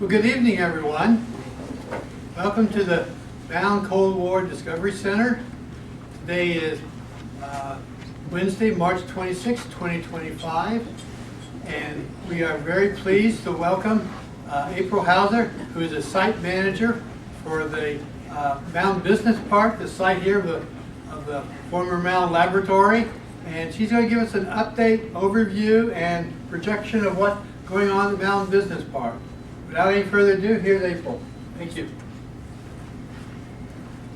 Well, good evening, everyone. Welcome to the Mound Cold War Discovery Center. Today is Wednesday, March 26, 2025, and we are very pleased to welcome April Hauser, who is a site manager for the Mound Business Park, the site here of the former Mound Laboratory, and she's going to give us an update, overview, and projection of what's going on at the Mound Business Park. Without any further ado, here's April. Thank you.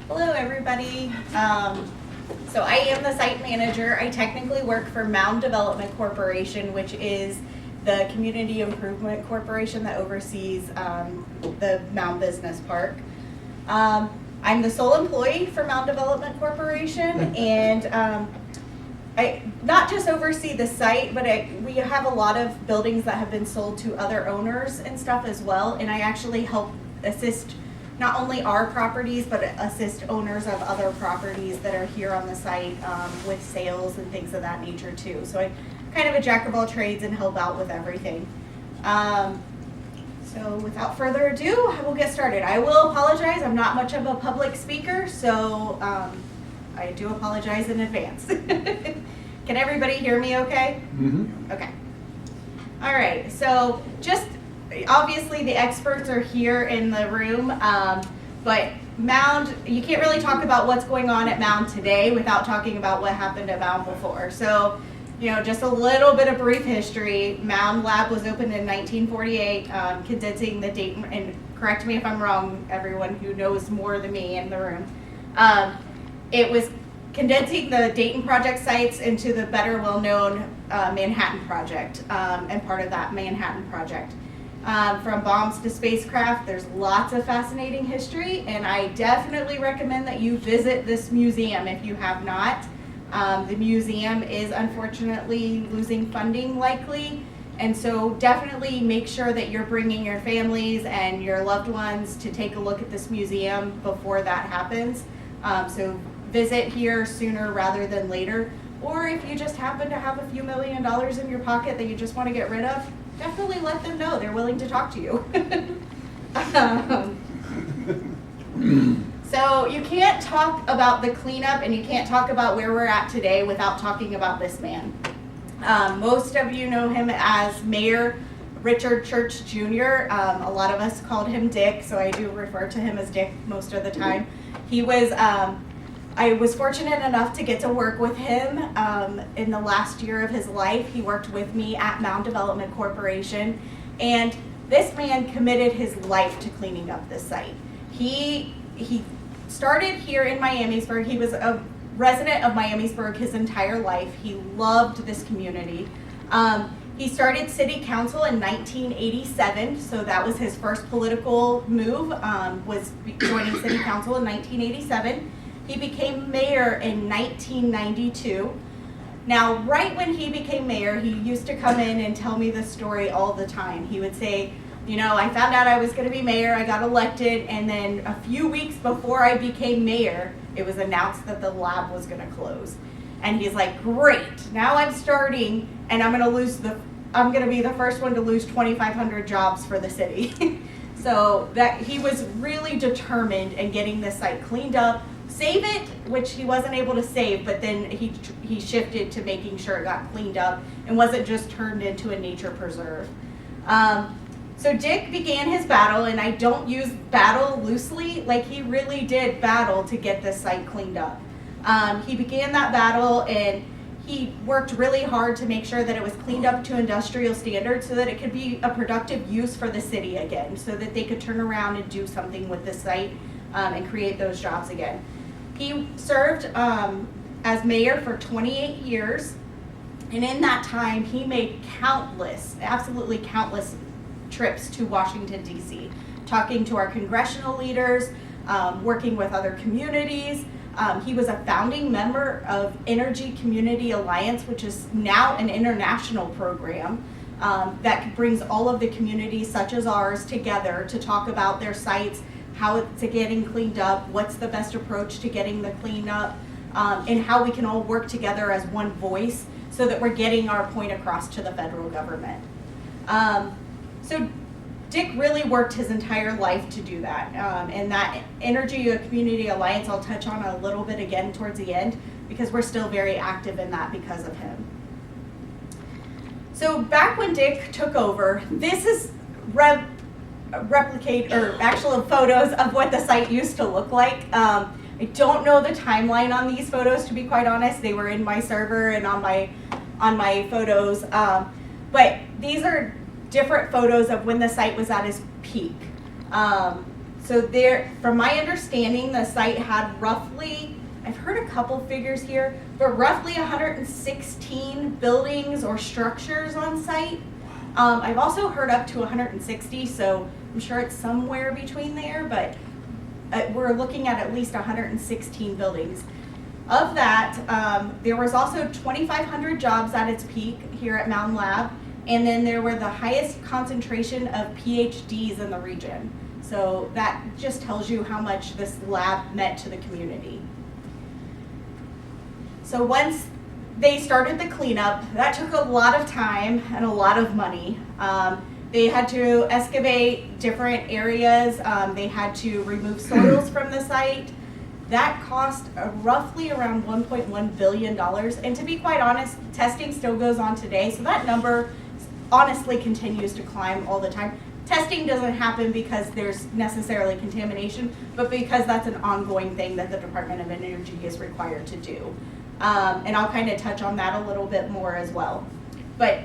Hello, everybody. So I am the site manager. I technically work for Mound Development Corporation, which is the community improvement corporation that oversees the Mound Business Park. I'm the sole employee for Mound Development Corporation, and I not just oversee the site, but we have a lot of buildings that have been sold to other owners and stuff as well, and I actually help assist not only our properties, but assist owners of other properties that are here on the site with sales and things of that nature too. So I'm kind of a jack of all trades and help out with everything. So without further ado, I will get started. I will apologize, I'm not much of a public speaker, so I do apologize in advance. Can everybody hear me okay? Mm-hmm. Okay. All right, so just obviously the experts are here in the room, but Mound, you can't really talk about what's going on at Mound today without talking about what happened at Mound before. So, you know, just a little bit of brief history. Mound Lab was opened in 1948, condensing the Dayton, and correct me if I'm wrong, everyone who knows more than me in the room. It was condensing the Dayton project sites into the better well-known Manhattan project, and part of that Manhattan project. From bombs to spacecraft, there's lots of fascinating history, and I definitely recommend that you visit this museum if you have not. The museum is unfortunately losing funding likely, and so definitely make sure that you're bringing your families and your loved ones to take a look at this museum before that happens. So visit here sooner rather than later, or if you just happen to have a few $1 million in your pocket that you just want to get rid of, definitely let them know. They're willing to talk to you. So you can't talk about the cleanup and you can't talk about where we're at today without talking about this man. Most of you know him as Mayor Richard Church Jr. A lot of us called him Dick, so I do refer to him as Dick most of the time. He was, I was fortunate enough to get to work with him in the last year of his life. He worked with me at Mound Development Corporation, and this man committed his life to cleaning up this site. He started here in Miamisburg. He was a resident of Miamisburg his entire life. He loved this community. He started city council in 1987, so that was his first political move, was joining city council in 1987. He became mayor in 1992. Now, right when he became mayor, he used to come in and tell me this story all the time. He would say, you know, I found out I was going to be mayor, I got elected, and then a few weeks before I became mayor, it was announced that the lab was going to close. And he's like, great, now I'm starting, and I'm going to be the first one to lose 2,500 jobs for the city. So that he was really determined in getting this site cleaned up, save it, which he wasn't able to save, but then he shifted to making sure it got cleaned up and wasn't just turned into a nature preserve. So Dick began his battle, and I don't use battle loosely, like he really did battle to get this site cleaned up. He began that battle, and he worked really hard to make sure that it was cleaned up to industrial standards so that it could be a productive use for the city again, so that they could turn around and do something with the site and create those jobs again. He served as mayor for 28 years, and in that time he made countless, absolutely countless trips to Washington, D.C., talking to our congressional leaders, working with other communities. He was a founding member of Energy Community Alliance, which is now an international program that brings all of the communities such as ours together to talk about their sites, how it's getting cleaned up, what's the best approach to getting the cleanup, and how we can all work together as one voice so that we're getting our point across to the federal government. So Dick really worked his entire life to do that. And that Energy Community Alliance I'll touch on a little bit again towards the end, because we're still very active in that because of him. So back when Dick took over, this is replicate or actual photos of what the site used to look like. I don't know the timeline on these photos, to be quite honest. They were in my server and on my photos, but these are different photos of when the site was at its peak. So there, from my understanding, the site had roughly, I've heard a couple figures here, but roughly 116 buildings or structures on site. I've also heard up to 160, so I'm sure it's somewhere between there, but we're looking at least 116 buildings. Of that, there was also 2,500 jobs at its peak here at Mound Lab, and then there were the highest concentration of PhDs in the region. So that just tells you how much this lab meant to the community. So once they started the cleanup, that took a lot of time and a lot of money. They had to excavate different areas. They had to remove soils from the site. That cost roughly around $1.1 billion. And to be quite honest, testing still goes on today. So that number honestly continues to climb all the time. Testing doesn't happen because there's necessarily contamination, but because that's an ongoing thing that the Department of Energy is required to do. And I'll kind of touch on that a little bit more as well. But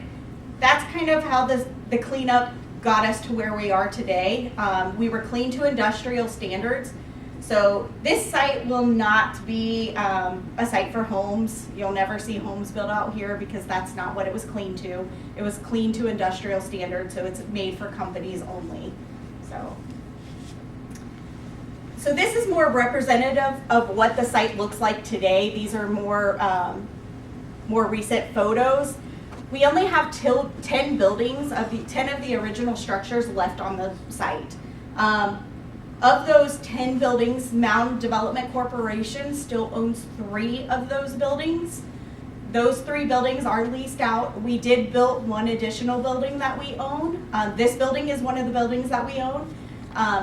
that's kind of how the cleanup got us to where we are today. We were clean to industrial standards. So this site will not be a site for homes. You'll never see homes built out here because that's not what it was clean to. It was clean to industrial standards, so it's made for companies only. So this is more representative of what the site looks like today. These are more recent photos. We only have 10 buildings of the 10 of the original structures left on the site. Of those 10 buildings, Mound Development Corporation still owns 3 of those buildings. Those 3 buildings are leased out. We did build one additional building that we own. This building is one of the buildings that we own.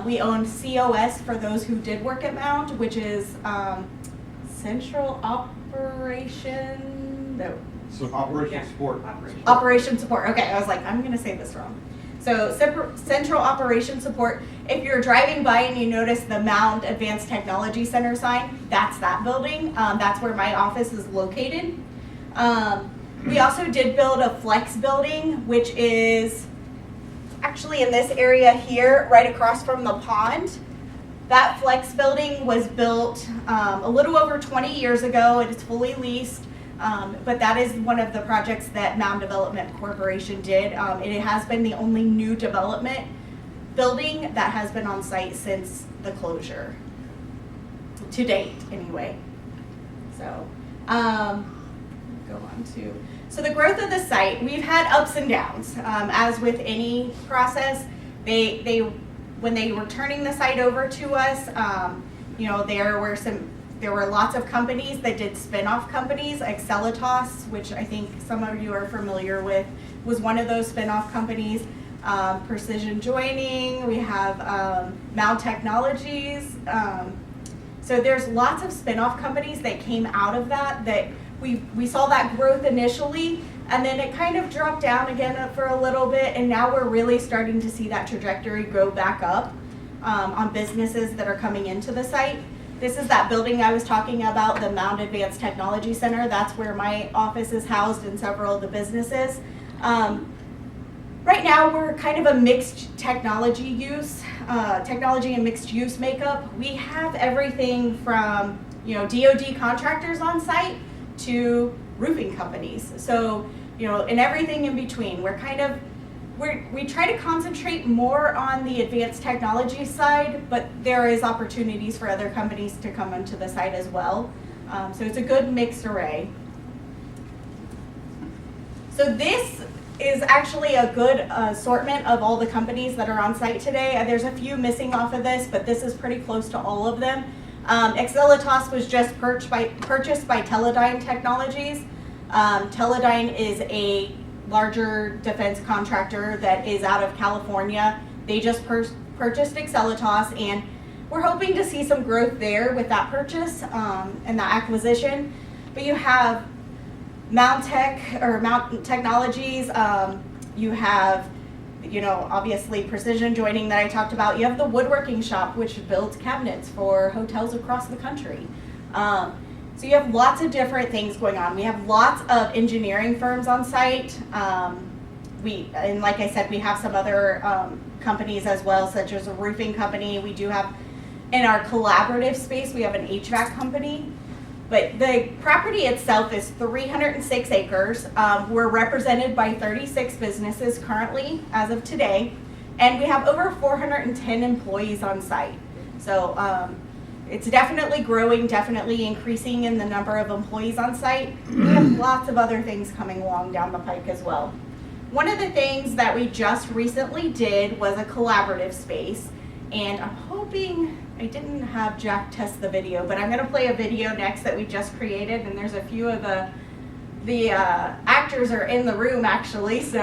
We own COS for those who did work at Mound, which is Central Operation. No. So Operation Support. Operation Support. Okay, I was like, I'm going to say this wrong. So Central Operation Support. If you're driving by and you notice the Mound Advanced Technology Center sign, that's that building. That's where my office is located. We also did build a flex building, which is actually in this area here, right across from the pond. That flex building was built a little over 20 years ago. It is fully leased. But that is one of the projects that Mound Development Corporation did. It has been the only new development building that has been on site since the closure, to date anyway. So, go on to, so the growth of the site, we've had ups and downs. As with any process, when they were turning the site over to us, there were lots of companies that did spin-off companies. Excelitas, which I think some of you are familiar with, was one of those spin-off companies. Precision Joining, we have Mound Technologies. So there's lots of spin-off companies that came out of that we saw that growth initially, and then it kind of dropped down again for a little bit, and now we're really starting to see that trajectory go back up on businesses that are coming into the site. This is that building I was talking about, the Mound Advanced Technology Center. That's where my office is housed and several of the businesses. Right now, we're kind of a mixed technology and mixed use makeup. We have everything from DoD contractors on site to roofing companies. So and everything in between. We try to concentrate more on the advanced technology side, but there is opportunities for other companies to come onto the site as well. So it's a good mixed array. So this is actually a good assortment of all the companies that are on site today. There's a few missing off of this, but this is pretty close to all of them. Excelitas was just purchased by Teledyne Technologies. Teledyne is a larger defense contractor that is out of California. They just purchased Excelitas, and we're hoping to see some growth there with that purchase and that acquisition. But you have Mound Technologies, you have, obviously precision joining that I talked about. You have the woodworking shop, which builds cabinets for hotels across the country. So you have lots of different things going on. We have lots of engineering firms on site. And like I said, we have some other companies as well, such as a roofing company. We do have, in our collaborative space, we have an HVAC company. But the property itself is 306 acres. We're represented by 36 businesses currently, as of today. And we have over 410 employees on site. So it's definitely growing, definitely increasing in the number of employees on site. We have lots of other things coming along down the pike as well. One of the things that we just recently did was a collaborative space. And I'm hoping, I didn't have Jack test the video, but I'm going to play a video next that we just created, and there's a few of the actors are in the room actually, so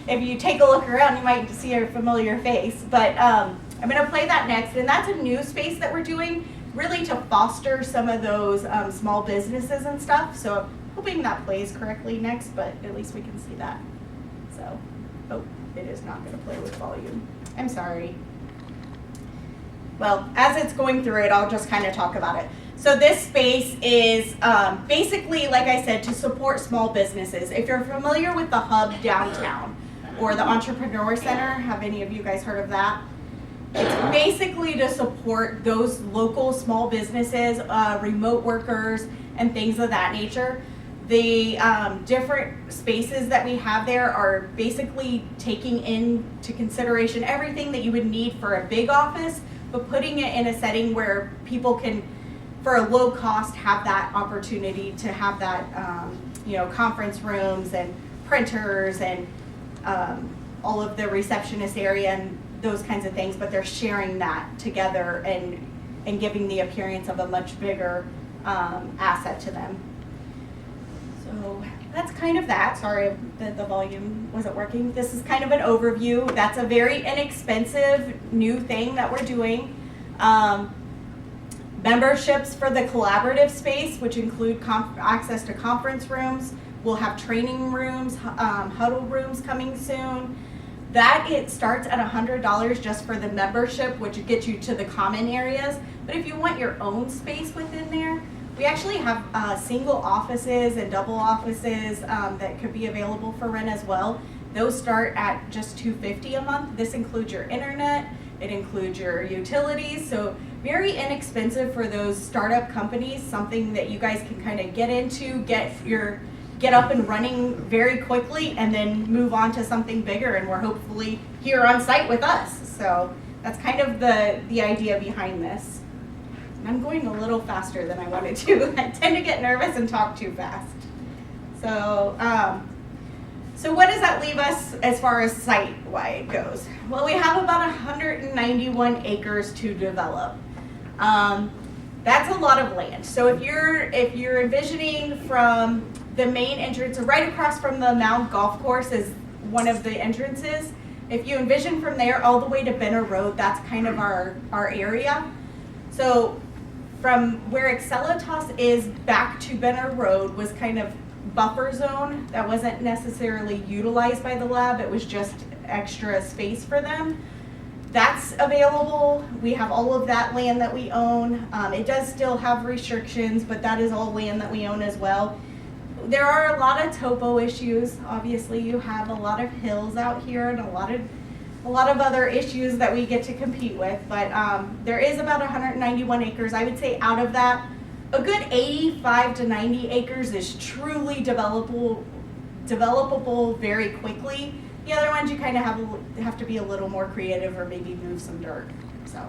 if you take a look around you might see a familiar face. But I'm going to play that next, and that's a new space that we're doing really to foster some of those small businesses and stuff. So I'm hoping that plays correctly next, but at least we can see that. So, oh, it is not going to play with volume. I'm sorry. Well, as it's going through it, I'll just kind of talk about it. So this space is basically, like I said, to support small businesses. If you're familiar with the Hub downtown or the Entrepreneur Center, have any of you guys heard of that? It's basically to support those local small businesses, remote workers, and things of that nature. The different spaces that we have there are basically taking into consideration everything that you would need for a big office, but putting it in a setting where people can, for a low cost, have that opportunity to have that, conference rooms and printers and all of the receptionist area and those kinds of things, but they're sharing that together and giving the appearance of a much bigger asset to them. So that's kind of that. Sorry that the volume wasn't working. This is kind of an overview. That's a very inexpensive new thing that we're doing. Memberships for the collaborative space, which include access to conference rooms. We'll have training rooms, huddle rooms coming soon. That it starts at $100 just for the membership, which gets you to the common areas. But if you want your own space within there, we actually have single offices and double offices that could be available for rent as well. Those start at just $250 a month. This includes your internet, it includes your utilities, so very inexpensive for those startup companies, something that you guys can kind of get into, get up and running very quickly, and then move on to something bigger, and we're hopefully here on site with us. So that's kind of the idea behind this. I'm going a little faster than I wanted to. I tend to get nervous and talk too fast. So, so what does that leave us as far as site-wide goes? Well, we have about 191 acres to develop. That's a lot of land. So if you're envisioning from the main entrance, right across from the Mound Golf Course is one of the entrances. If you envision from there all the way to Benner Road, that's kind of our area. So from where Excelitas is back to Benner Road was kind of buffer zone that wasn't necessarily utilized by the lab. It was just extra space for them. That's available. We have all of that land that we own. It does still have restrictions, but that is all land that we own as well. There are a lot of topo issues. Obviously, you have a lot of hills out here and a lot of other issues that we get to compete with, but there is about 191 acres. I would say out of that, a good 85 to 90 acres is truly developable very quickly. The other ones you kind of have to be a little more creative or maybe move some dirt. So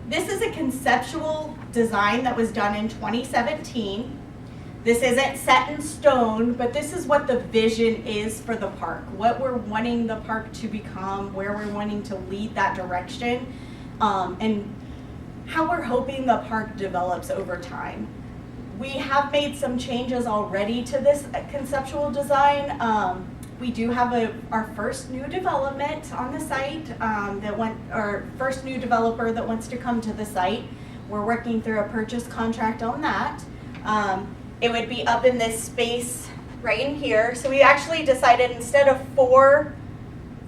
this is a conceptual design that was done in 2017. This isn't set in stone, but this is what the vision is for the park, what we're wanting the park to become, where we're wanting to lead that direction, and how we're hoping the park develops over time. We have made some changes already to this conceptual design. we do have our first new development on the site, our first new developer that wants to come to the site. We're working through a purchase contract on that. It would be up in this space right in here. So we actually decided instead of four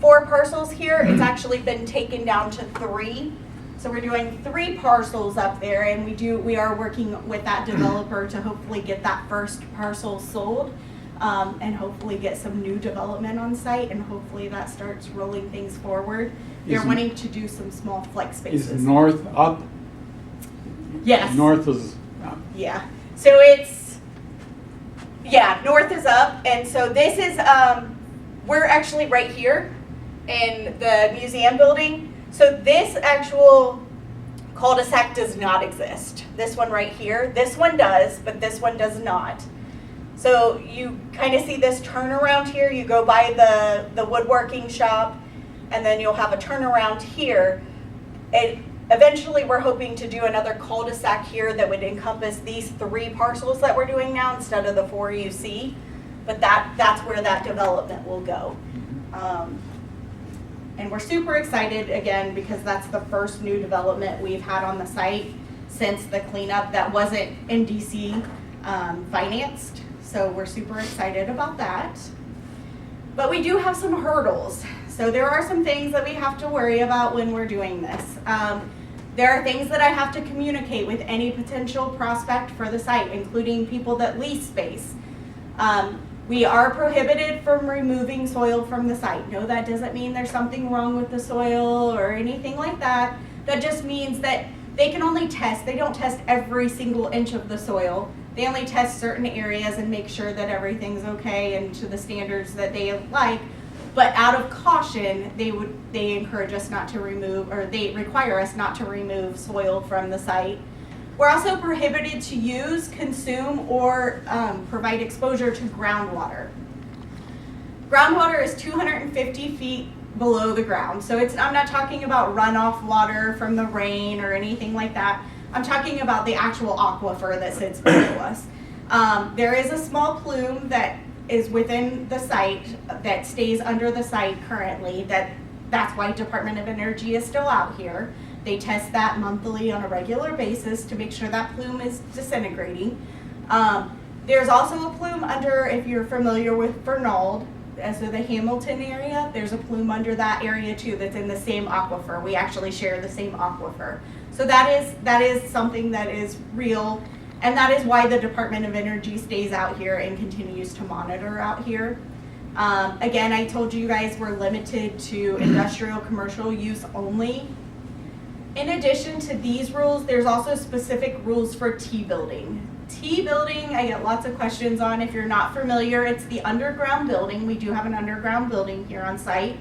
parcels here, it's actually been taken down to 3. So we're doing 3 parcels up there, and we are working with that developer to hopefully get that first parcel sold, and hopefully get some new development on site, and hopefully that starts rolling things forward. They're wanting to do some small flex spaces. Is north up? Yes. North is up. Yeah. So north is up, and so this is, we're actually right here in the museum building. So this actual cul-de-sac does not exist. This one right here, this one does, but this one does not. So you kind of see this turnaround here. You go by the woodworking shop, and then you'll have a turnaround here. Eventually, we're hoping to do another cul-de-sac here that would encompass these 3 parcels that we're doing now instead of the 4 you see. But that's where that development will go. And we're super excited, again, because that's the first new development we've had on the site since the cleanup that wasn't NDC financed. So we're super excited about that. But we do have some hurdles. So there are some things that we have to worry about when we're doing this. There are things that I have to communicate with any potential prospect for the site, including people that lease space. We are prohibited from removing soil from the site. No, that doesn't mean there's something wrong with the soil or anything like that. That just means that they can only test. They don't test every single inch of the soil. They only test certain areas and make sure that everything's okay and to the standards that they like. But out of caution, they encourage us not to remove, or they require us not to remove soil from the site. We're also prohibited to use, consume, or provide exposure to groundwater. Groundwater is 250 feet below the ground. So I'm not talking about runoff water from the rain or anything like that. I'm talking about the actual aquifer that sits below us. There is a small plume that is within the site that stays under the site currently. That's why Department of Energy is still out here. They test that monthly on a regular basis to make sure that plume is disintegrating. There's also a plume under, if you're familiar with Fernald, so the Hamilton area, there's a plume under that area too that's in the same aquifer. We actually share the same aquifer. So that is something that is real, and that is why the Department of Energy stays out here and continues to monitor out here. Again, I told you guys we're limited to industrial commercial use only. In addition to these rules, there's also specific rules for T-building. T-building, I get lots of questions on. If you're not familiar, it's the underground building. We do have an underground building here on site.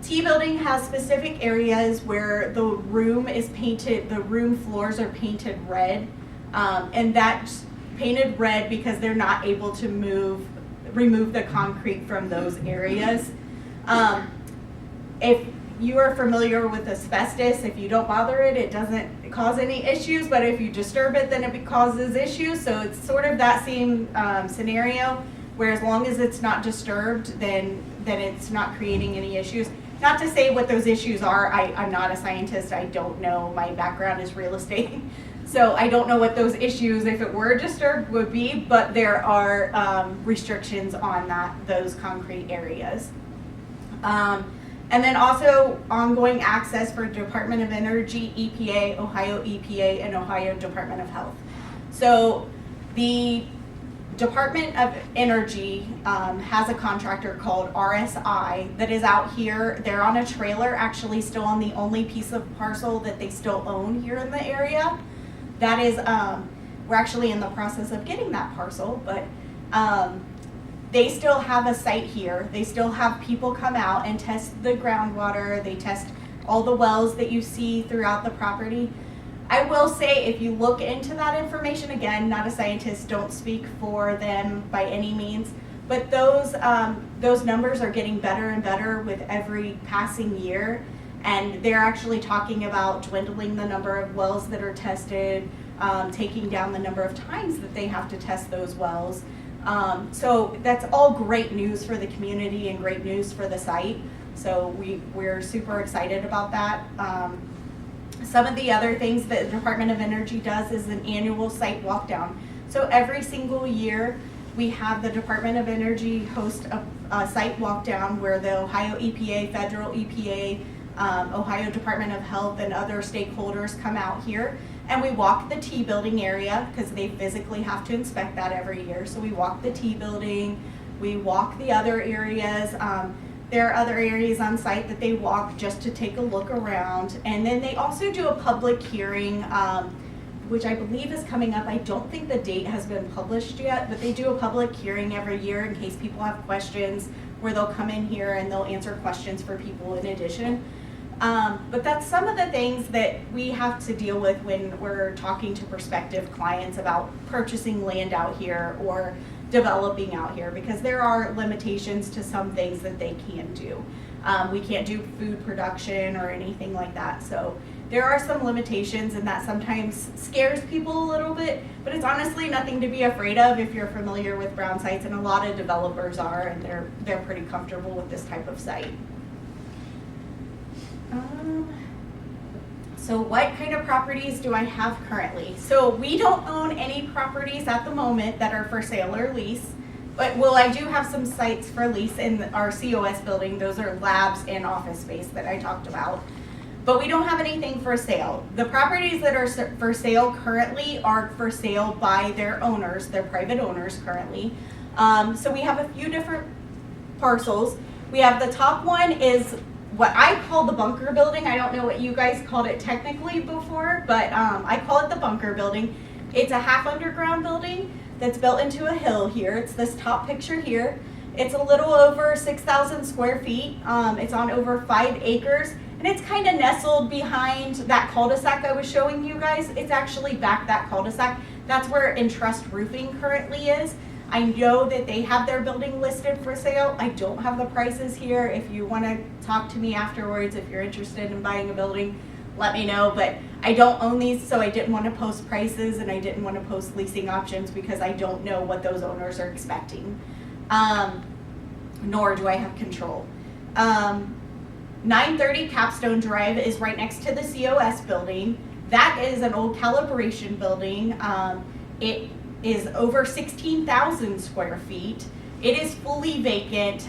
T-building has specific areas where the room is painted, the room floors are painted red. And that's painted red because they're not able to remove the concrete from those areas. If you are familiar with asbestos, if you don't bother it, it doesn't cause any issues, but if you disturb it, then it causes issues. So it's sort of that same scenario, where as long as it's not disturbed, then it's not creating any issues. Not to say what those issues are. I'm not a scientist. I don't know. My background is real estate. So I don't know what those issues, if it were disturbed, would be, but there are restrictions on those concrete areas. And then also ongoing access for Department of Energy, EPA, Ohio EPA, and Ohio Department of Health. So the Department of Energy has a contractor called RSI that is out here. They're on a trailer, actually still on the only piece of parcel that they still own here in the area. That is, we're actually in the process of getting that parcel, but they still have a site here. They still have people come out and test the groundwater. They test all the wells that you see throughout the property. I will say, if you look into that information, again, not a scientist, don't speak for them by any means, but those numbers are getting better and better with every passing year. And they're actually talking about dwindling the number of wells that are tested, taking down the number of times that they have to test those wells. So that's all great news for the community and great news for the site. So we're super excited about that. Some of the other things that the Department of Energy does is an annual site walk down. So every single year, we have the Department of Energy host a site walk down where the Ohio EPA, federal EPA, Ohio Department of Health, and other stakeholders come out here. And we walk the T building area because they physically have to inspect that every year. So we walk the T building, we walk the other areas. There are other areas on site that they walk just to take a look around. And then they also do a public hearing, which I believe is coming up. I don't think the date has been published yet, but they do a public hearing every year in case people have questions, where they'll come in here and they'll answer questions for people in addition. But that's some of the things that we have to deal with when we're talking to prospective clients about purchasing land out here or developing out here, because there are limitations to some things that they can do. We can't do food production or anything like that. So there are some limitations, and that sometimes scares people a little bit, but it's honestly nothing to be afraid of if you're familiar with brown sites, and a lot of developers are, and they're pretty comfortable with this type of site. So what kind of properties do I have currently? So we don't own any properties at the moment that are for sale or lease, but I do have some sites for lease in our COS building. Those are labs and office space that I talked about. But we don't have anything for sale. The properties that are for sale currently are for sale by their owners, their private owners currently. So we have a few different parcels. We have the top one is what I call the bunker building. I don't know what you guys called it technically before, but I call it the bunker building. It's a half underground building that's built into a hill here. It's this top picture here. It's a little over 6,000 square feet. It's on over 5 acres, and it's kind of nestled behind that cul-de-sac I was showing you guys. It's actually back that cul-de-sac. That's where Entrust Roofing currently is. I know that they have their building listed for sale. I don't have the prices here. If you want to talk to me afterwards, if you're interested in buying a building, let me know. But I don't own these, so I didn't want to post prices, and I didn't want to post leasing options because I don't know what those owners are expecting. Nor do I have control. 930 Capstone Drive is right next to the COS building. That is an old calibration building. It is over 16,000 square feet. It is fully vacant.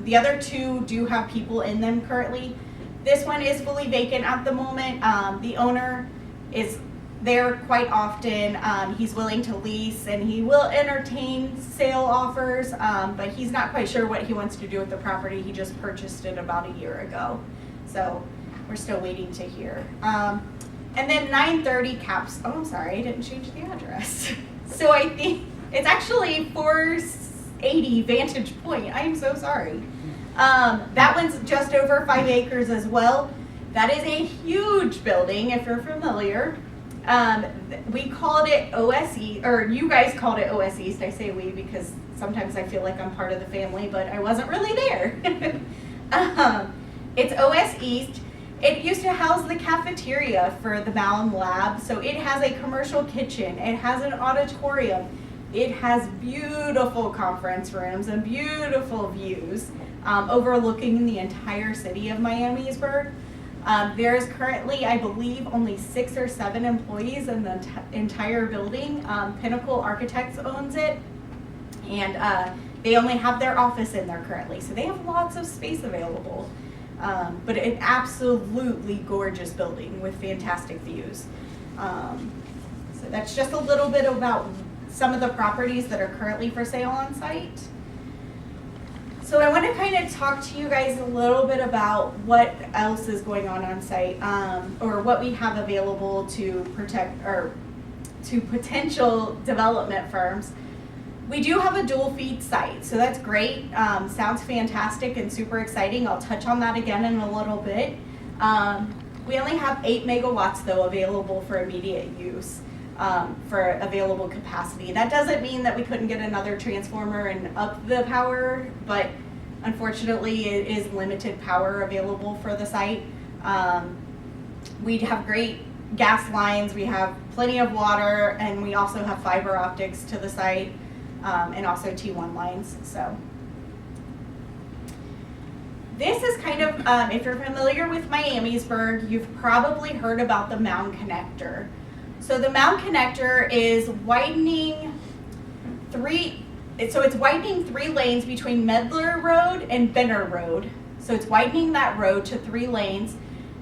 The other two do have people in them currently. This one is fully vacant at the moment. The owner is there quite often. He's willing to lease, and he will entertain sale offers, but he's not quite sure what he wants to do with the property. He just purchased it about a year ago. So we're still waiting to hear. And then 930 Caps, oh, I'm sorry, I didn't change the address. So I think it's actually 480 Vantage Point. I am so sorry. That one's just over 5 acres as well. That is a huge building, if you're familiar. We called it OSE, or you guys called it OS East. I say we because sometimes I feel like I'm part of the family, but I wasn't really there. It's OS East. It used to house the cafeteria for the Mound Lab, so it has a commercial kitchen, it has an auditorium, it has beautiful conference rooms and beautiful views overlooking the entire city of Miamisburg. There is currently, I believe, only 6 or 7 employees in the entire building. Pinnacle Architects owns it, and they only have their office in there currently, so they have lots of space available. But an absolutely gorgeous building with fantastic views. So that's just a little bit about some of the properties that are currently for sale on site. So I want to kind of talk to you guys a little bit about what else is going on site, or what we have available to protect or to potential development firms. We do have a dual feed site, so that's great. Sounds fantastic and super exciting. I'll touch on that again in a little bit. We only have 8 megawatts though available for immediate use, for available capacity. That doesn't mean that we couldn't get another transformer and up the power, but unfortunately it is limited power available for the site. We have great gas lines, we have plenty of water, and we also have fiber optics to the site. and also T1 lines. So this is kind of, if you're familiar with Miamisburg, you've probably heard about the Mound connector. So the Mound connector is widening it's widening 3 lanes between Medler Road and Benner Road. So it's widening that road to 3 lanes.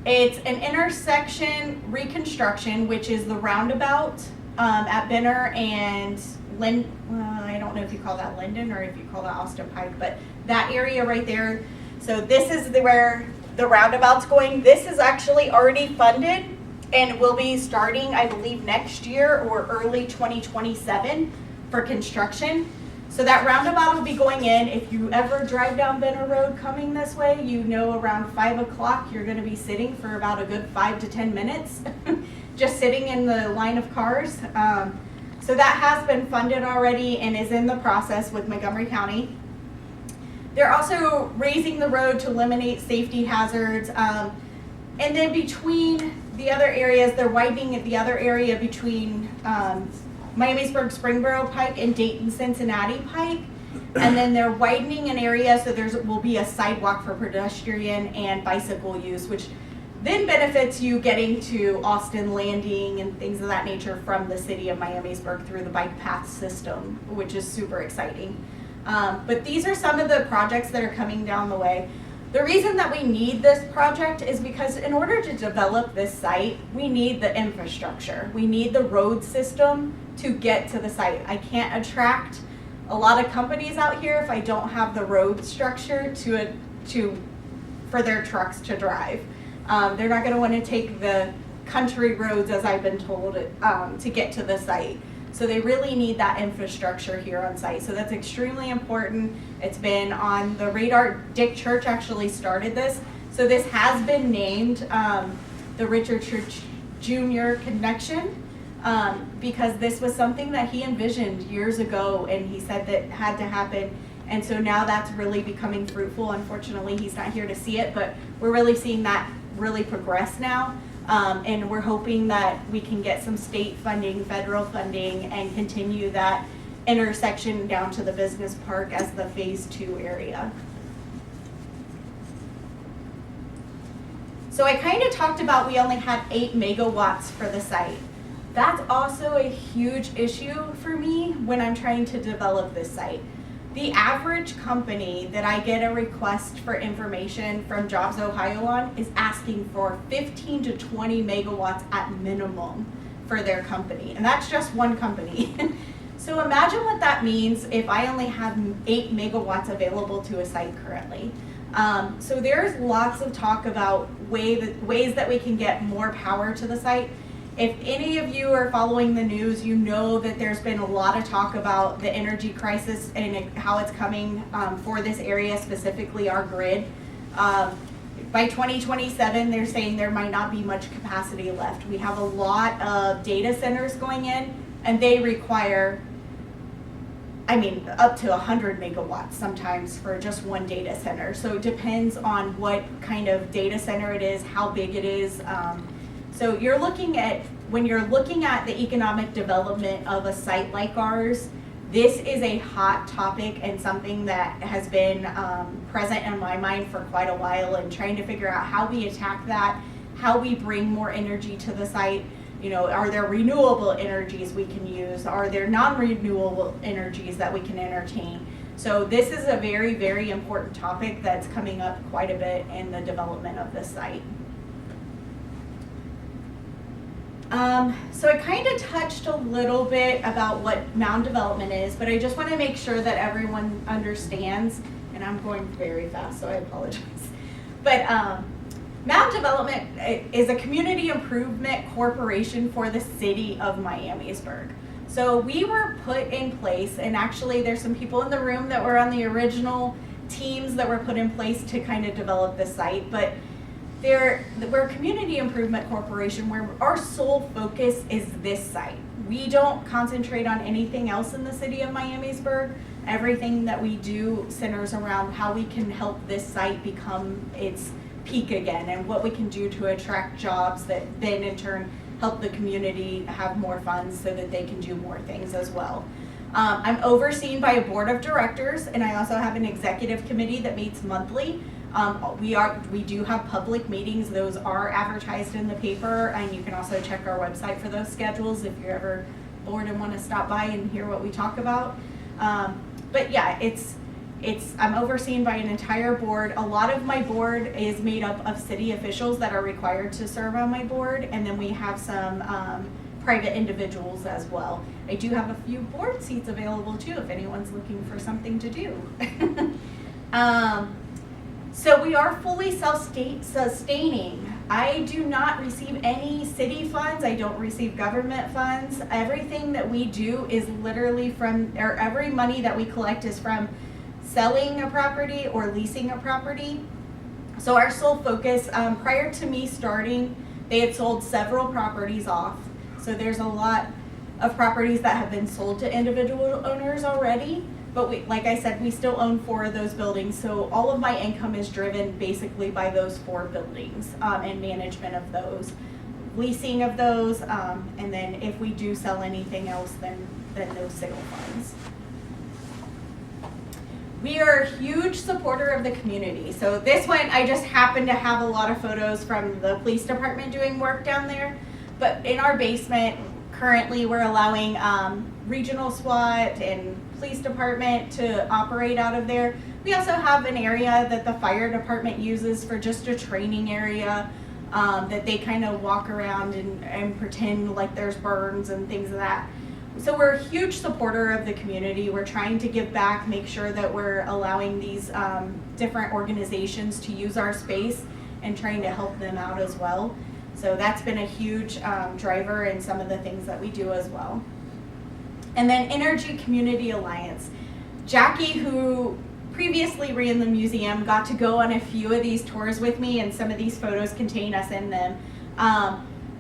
It's an intersection reconstruction, which is the roundabout at Benner and I don't know if you call that Linden or if you call that Austin Pike, but that area right there. So this is where the roundabout's going. This is actually already funded and will be starting, I believe, next year or early 2027 for construction. So that roundabout will be going in. If you ever drive down Benner Road coming this way, you know around 5 o'clock you're going to be sitting for about a good 5 to 10 minutes, just sitting in the line of cars. So that has been funded already and is in the process with Montgomery County. They're also raising the road to eliminate safety hazards. And then between the other areas, they're widening the other area between Miamisburg Springboro Pike and Dayton Cincinnati Pike. And then they're widening an area so will be a sidewalk for pedestrian and bicycle use, which then benefits you getting to Austin Landing and things of that nature from the city of Miamisburg through the bike path system, which is super exciting. But these are some of the projects that are coming down the way. The reason that we need this project is because in order to develop this site, we need the infrastructure. We need the road system to get to the site. I can't attract a lot of companies out here if I don't have the road structure for their trucks to drive. They're not going to want to take the country roads, as I've been told, to get to the site. So they really need that infrastructure here on site. So that's extremely important. It's been on the radar. Dick Church actually started this. So this has been named the Richard Church Jr. Connection because this was something that he envisioned years ago and he said that had to happen. And so now that's really becoming fruitful. Unfortunately, he's not here to see it, but we're really seeing that really progress now. And we're hoping that we can get some state funding, federal funding, and continue that intersection down to the business park as the phase 2 area. So I kind of talked about we only had 8 megawatts for the site. That's also a huge issue for me when I'm trying to develop this site. The average company that I get a request for information from Jobs Ohio on is asking for 15 to 20 megawatts at minimum for their company. And that's just one company. So imagine what that means if I only have 8 megawatts available to a site currently. So there's lots of talk about ways that we can get more power to the site. If any of you are following the news, you know that there's been a lot of talk about the energy crisis and how it's coming for this area, specifically our grid. By 2027, they're saying there might not be much capacity left. We have a lot of data centers going in, and they require, up to 100 megawatts sometimes for just one data center. So it depends on what kind of data center it is, how big it is. So when you're looking at the economic development of a site like ours, this is a hot topic and something that has been present in my mind for quite a while, and trying to figure out how we attack that, how we bring more energy to the site. Are there renewable energies we can use? Are there non-renewable energies that we can entertain? So this is a very, very important topic that's coming up quite a bit in the development of this site. So I kind of touched a little bit about what Mound development is, but I just want to make sure that everyone understands, and I'm going very fast, so I apologize. But Mound Development is a community improvement corporation for the city of Miamisburg. So we were put in place, and actually there's some people in the room that were on the original teams that were put in place to kind of develop the site, but we're a community improvement corporation where our sole focus is this site. We don't concentrate on anything else in the city of Miamisburg. Everything that we do centers around how we can help this site become its peak again, and what we can do to attract jobs that then in turn help the community have more funds so that they can do more things as well. I'm overseen by a board of directors, and I also have an executive committee that meets monthly. We do have public meetings. Those are advertised in the paper, and you can also check our website for those schedules if you're ever bored and want to stop by and hear what we talk about. But yeah, I'm overseen by an entire board. A lot of my board is made up of city officials that are required to serve on my board, and then we have some private individuals as well. I do have a few board seats available too if anyone's looking for something to do. So we are fully self-sustaining. I do not receive any city funds. I don't receive government funds. Everything that we do is literally every money that we collect is from selling a property or leasing a property. So our sole focus, prior to me starting, they had sold several properties off. So there's a lot of properties that have been sold to individual owners already. But like I said, we still own 4 of those buildings. So all of my income is driven basically by those 4 buildings and management of those, leasing of those, and then if we do sell anything else, then those sale funds. We are a huge supporter of the community. So this one, I just happen to have a lot of photos from the police department doing work down there. But in our basement, currently we're allowing regional SWAT and police department to operate out of there. We also have an area that the fire department uses for just a training area that they kind of walk around and pretend like there's burns and things of that. So we're a huge supporter of the community. We're trying to give back, make sure that we're allowing these different organizations to use our space and trying to help them out as well. So that's been a huge driver in some of the things that we do as well. And then Energy Community Alliance. Jackie, who previously ran the museum, got to go on a few of these tours with me, and some of these photos contain us in them.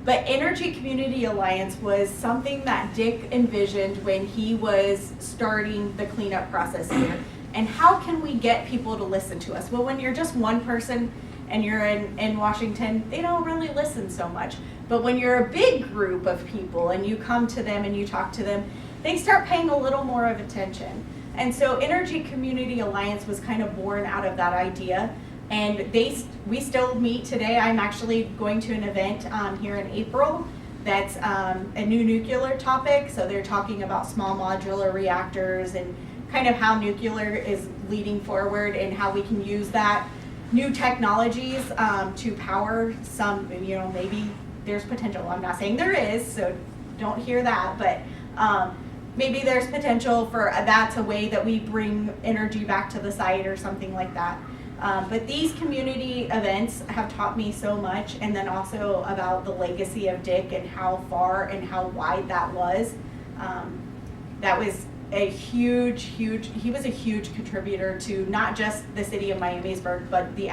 But Energy Community Alliance was something that Dick envisioned when he was starting the cleanup process here. And how can we get people to listen to us? Well, when you're just one person and you're in Washington, they don't really listen so much. But when you're a big group of people and you come to them and you talk to them, they start paying a little more of attention. And so Energy Community Alliance was kind of born out of that idea. And we still meet today. I'm actually going to an event here in April that's a new nuclear topic. So they're talking about small modular reactors and kind of how nuclear is leading forward and how we can use that new technologies to power some, maybe there's potential. I'm not saying there is, so don't hear that, but maybe there's potential for that's a way that we bring energy back to the site or something like that. But these community events have taught me so much, and then also about the legacy of Dick and how far and how wide that was. That was a he was a huge contributor to not just the city of Miamisburg, but the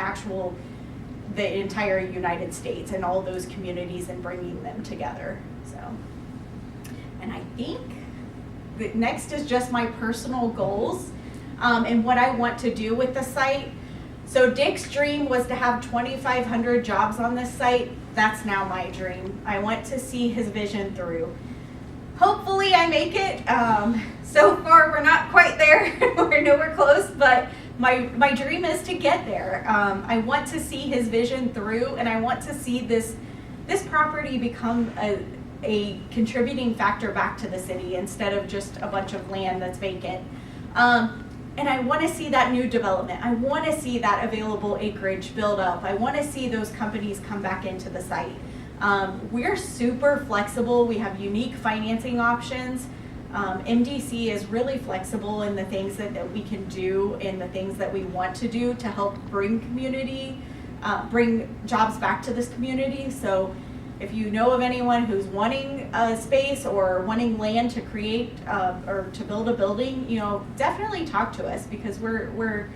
entire United States and all those communities and bringing them together. So, and I think the next is just my personal goals and what I want to do with the site. So Dick's dream was to have 2,500 jobs on this site. That's now my dream. I want to see his vision through. Hopefully I make it. So far we're not quite there. We're nowhere close, but my dream is to get there. I want to see his vision through, and I want to see this property become a contributing factor back to the city instead of just a bunch of land that's vacant. And I want to see that new development. I want to see that available acreage build up. I want to see those companies come back into the site. We're super flexible. We have unique financing options. MDC is really flexible in the things that we can do and the things that we want to do to help bring jobs back to this community. So if you know of anyone who's wanting a space or wanting land to create or to build a building, definitely talk to us, because we're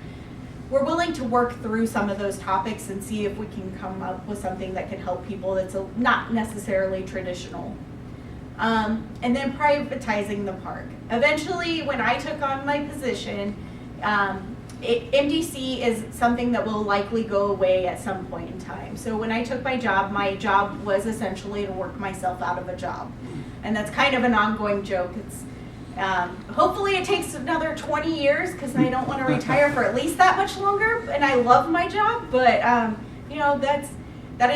willing to work through some of those topics and see if we can come up with something that can help people that's not necessarily traditional. And then privatizing the park. Eventually, when I took on my position, MDC is something that will likely go away at some point in time. So when I took my job was essentially to work myself out of a job. And that's kind of an ongoing joke. Hopefully it takes another 20 years because I don't want to retire for at least that much longer, and I love my job, but you know, that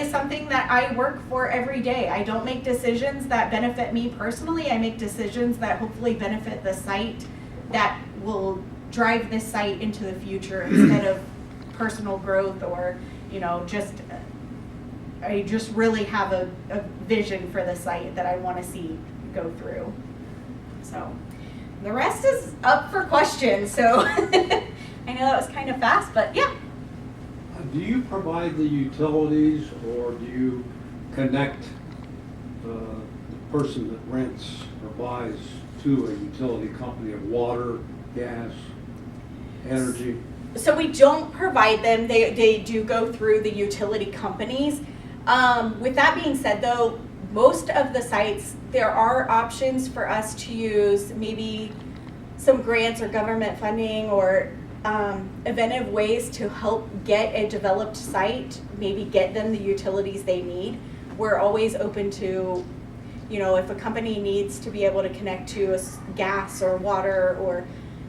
is something that I work for every day. I don't make decisions that benefit me personally. I make decisions that hopefully benefit the site, that will drive this site into the future instead of personal growth or, you know, I just really have a vision for the site that I want to see go through. So the rest is up for questions. So I know that was kind of fast, but yeah. Do you provide the utilities, or do you connect the person that rents or buys to a utility company of water, gas, energy? So we don't provide them. They do go through the utility companies. With that being said, though, most of the sites, there are options for us to use maybe some grants or government funding or inventive ways to help get a developed site, maybe get them the utilities they need. We're always open to, you know, if a company needs to be able to connect to gas or water or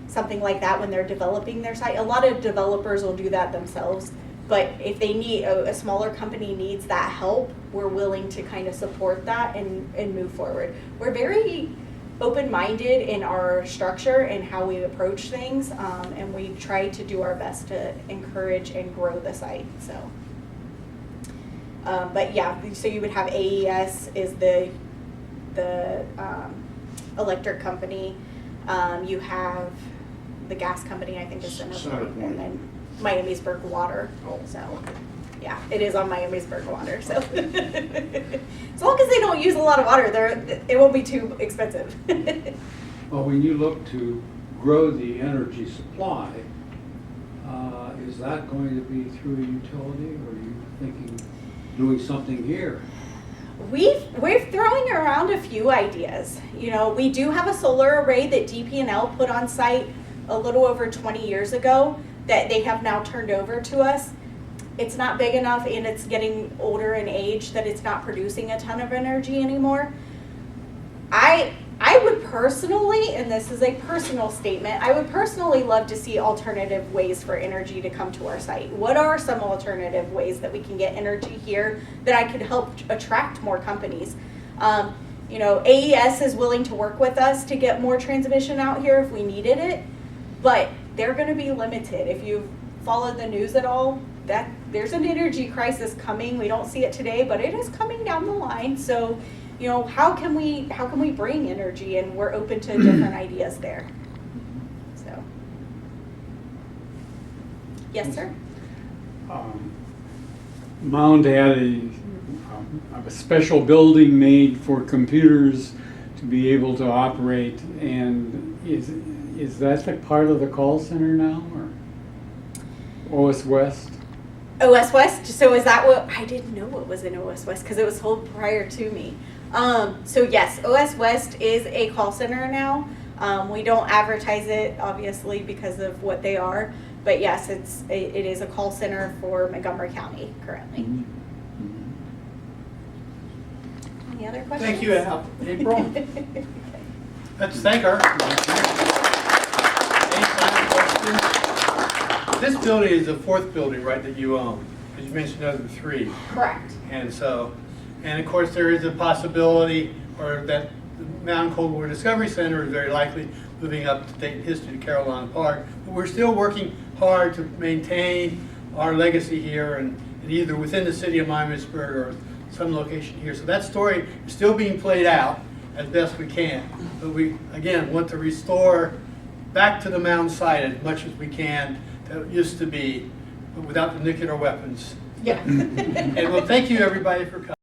something like that when they're developing their site. A lot of developers will do that themselves, but if they need, a smaller company needs that help, we're willing to kind of support that and move forward. We're very open-minded in our structure and how we approach things, and we try to do our best to encourage and grow the site. So, but yeah, so you would have AES is the electric company. You have the gas company, I think is Centerpoint, and then Miamisburg Water. So, yeah, it is on Miamisburg Water. So, as long as they don't use a lot of water, it won't be too expensive. Well, when you look to grow the energy supply, is that going to be through a utility, or are you thinking doing something here? We're throwing around a few ideas. You know, we do have a solar array that DP&L put on site a little over 20 years ago that they have now turned over to us. It's not big enough and it's getting older in age that it's not producing a ton of energy anymore. I would personally, and this is a personal statement, I would personally love to see alternative ways for energy to come to our site. What are some alternative ways that we can get energy here that I could help attract more companies? You know, AES is willing to work with us to get more transmission out here if we needed it, but they're going to be limited. If you've followed the news at all, that there's an energy crisis coming. We don't see it today, but it is coming down the line. So, you know, how can we bring energy? And we're open to different ideas there. So, yes, sir. Mound had a special building made for computers to be able to operate, and is that the part of the call center now, or OS West? OS West. So is that what I didn't know what was in OS West because it was sold prior to me. So yes, OS West is a call center now. We don't advertise it obviously because of what they are, but yes, it is a call center for Montgomery County currently. Mm-hmm. Any other questions? Thank you, April. Let's thank her. Any final questions? This building is the fourth building, right, that you own? Because you mentioned other three. Correct. And so, and of course, there is a possibility, or that the Mound Cold War Discovery Center is very likely moving up to Dayton History to Carolina Park. But we're still working hard to maintain our legacy here, and either within the city of Miamisburg or some location here. So that story is still being played out as best we can. But we, again, want to restore back to the Mound site as much as we can that it used to be, but without the nuclear weapons. Yeah. And well, thank you everybody for coming.